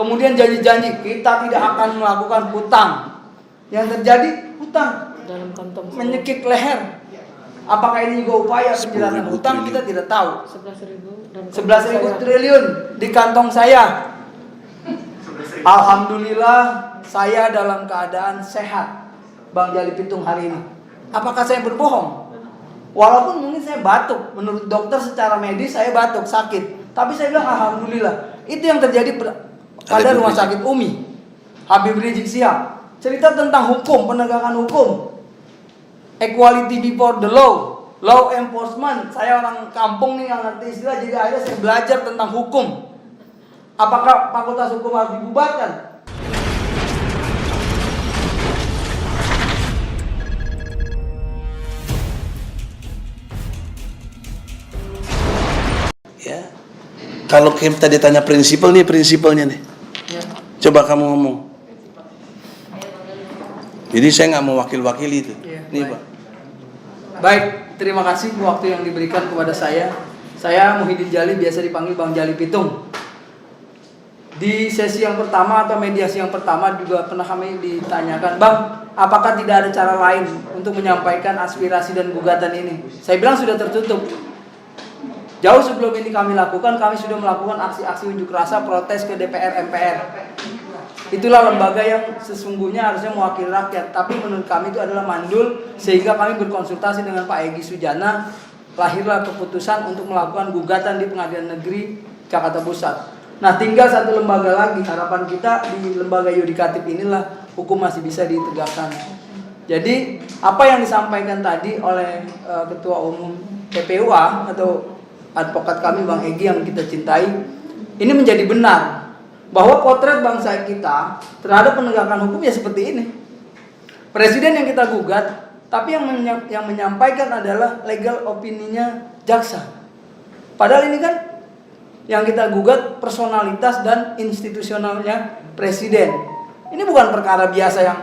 Kemudian janji-janji kita tidak akan melakukan hutang. Yang terjadi hutang dalam kantong menyekik leher. Apakah ini juga upaya penjelasan hutang kita tidak tahu. 11.000 triliun di kantong saya. Alhamdulillah saya dalam keadaan sehat, Bang Jali Pitung hari ini. Apakah saya berbohong? Walaupun mungkin saya batuk, menurut dokter secara medis saya batuk, sakit. Tapi saya bilang alhamdulillah. Itu yang terjadi pada rumah sakit Umi Habib Rizik Sihab. Cerita tentang hukum, penegakan hukum, equality before the law, law enforcement. Saya orang kampung nih yang ngerti istilah, jadi akhirnya saya belajar tentang hukum. Apakah fakultas hukum harus dibubarkan? Ya, kalau kita ditanya prinsipalnya nih. Ya. Coba kamu ngomong. Jadi saya nggak mau wakil-wakili itu. Ya, Nih baik. Pak. Baik, terima kasih waktu yang diberikan kepada saya. Saya Muhyiddin Jali, biasa dipanggil Bang Jali Pitung. Di sesi yang pertama atau mediasi yang pertama juga pernah kami ditanyakan, Bang, apakah tidak ada cara lain untuk menyampaikan aspirasi dan gugatan ini? Saya bilang sudah tertutup. Jauh sebelum ini kami lakukan, kami sudah melakukan aksi-aksi unjuk rasa protes ke DPR MPR. Itulah lembaga yang sesungguhnya harusnya mewakili rakyat, tapi menurut kami itu adalah mandul, sehingga kami berkonsultasi dengan Pak Egy Sujana, lahirlah keputusan untuk melakukan gugatan di Pengadilan Negeri Jakarta Pusat. Nah, tinggal satu lembaga lagi. Harapan kita di lembaga yudikatif inilah hukum masih bisa ditegakkan. Jadi apa yang disampaikan tadi oleh Ketua Umum TPUA atau advokat kami Bang Egy yang kita cintai, ini menjadi benar bahwa potret bangsa kita terhadap penegakan hukum ya seperti ini. Presiden yang kita gugat, tapi yang menyampaikan adalah legal opininya jaksa. Padahal ini kan yang kita gugat personalitas dan institusionalnya presiden. Ini bukan perkara biasa yang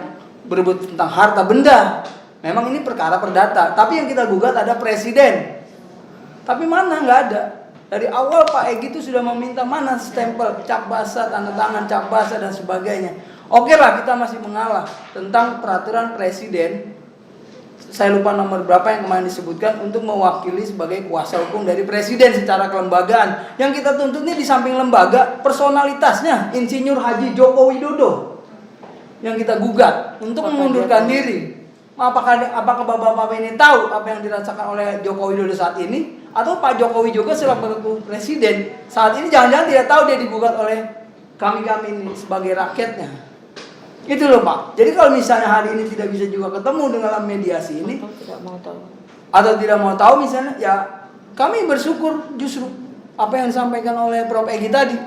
berebut tentang harta benda. Memang ini perkara perdata, tapi yang kita gugat ada presiden. Tapi mana, nggak ada. Dari awal Pak Egy itu sudah meminta mana stempel, cap basah, tanda tangan, cap basah dan sebagainya. Oke lah, kita masih mengalah tentang peraturan presiden. Saya lupa nomor berapa yang kemarin disebutkan untuk mewakili sebagai kuasa hukum dari presiden secara kelembagaan. Yang kita tuntut ini di samping lembaga, personalitasnya Insinyur Haji Joko Widodo yang kita gugat untuk mengundurkan diri. Apakah Bapak-Bapak ini tahu apa yang dirasakan oleh Joko Widodo saat ini? Atau Pak Jokowi juga selaku presiden saat ini jangan-jangan tidak tahu dia digugat oleh kami ini sebagai rakyatnya. Itu loh Pak. Jadi kalau misalnya hari ini tidak bisa juga ketemu dengan mediasi ini, atau tidak mau tahu misalnya, ya kami bersyukur justru apa yang disampaikan oleh Prof. Egy tadi.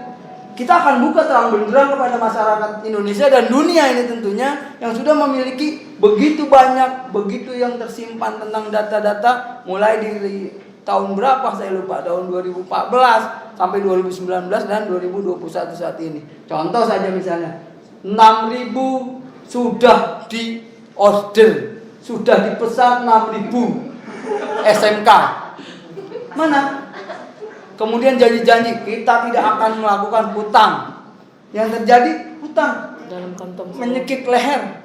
Kita akan buka terang benderang kepada masyarakat Indonesia dan dunia ini tentunya yang sudah memiliki begitu banyak, begitu yang tersimpan tentang data-data mulai dari tahun berapa saya lupa, tahun 2014 sampai 2019 dan 2021 saat ini. Contoh saja misalnya 6.000 sudah di order, sudah dipesan 6.000 SMK. Mana? Kemudian janji-janji kita tidak akan melakukan hutang. Yang terjadi hutang dalam kantong menyekik leher.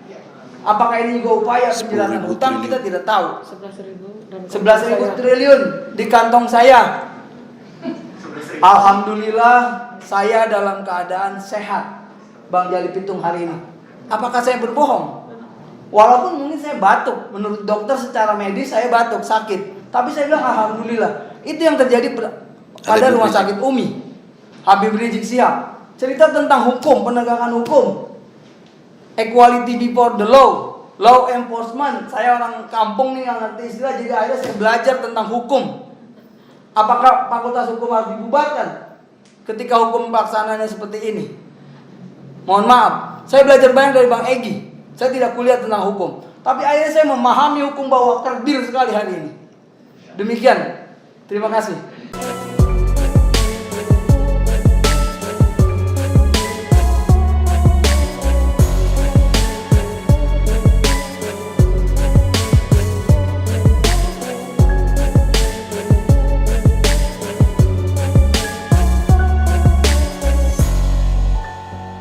Apakah ini juga upaya penjelasan hutang kita tidak tahu. 11.000 triliun di kantong saya. Alhamdulillah saya dalam keadaan sehat, Bang Jali Pitung hari ini. Apakah saya berbohong? Walaupun mungkin saya batuk, menurut dokter secara medis saya batuk, sakit. Tapi saya bilang alhamdulillah. Itu yang terjadi pada rumah sakit Umi Habib Rizik Sihab. Cerita tentang hukum, penegakan hukum, equality before the law, law enforcement. Saya orang kampung nih yang ngerti istilah, jadi akhirnya saya belajar tentang hukum. Apakah fakultas hukum harus dibubarkan ketika hukum pelaksananya seperti ini? Mohon maaf, saya belajar banyak dari Bang Egy. Saya tidak kuliah tentang hukum, tapi akhirnya saya memahami hukum bahwa kerdil sekali hari ini. Demikian, terima kasih.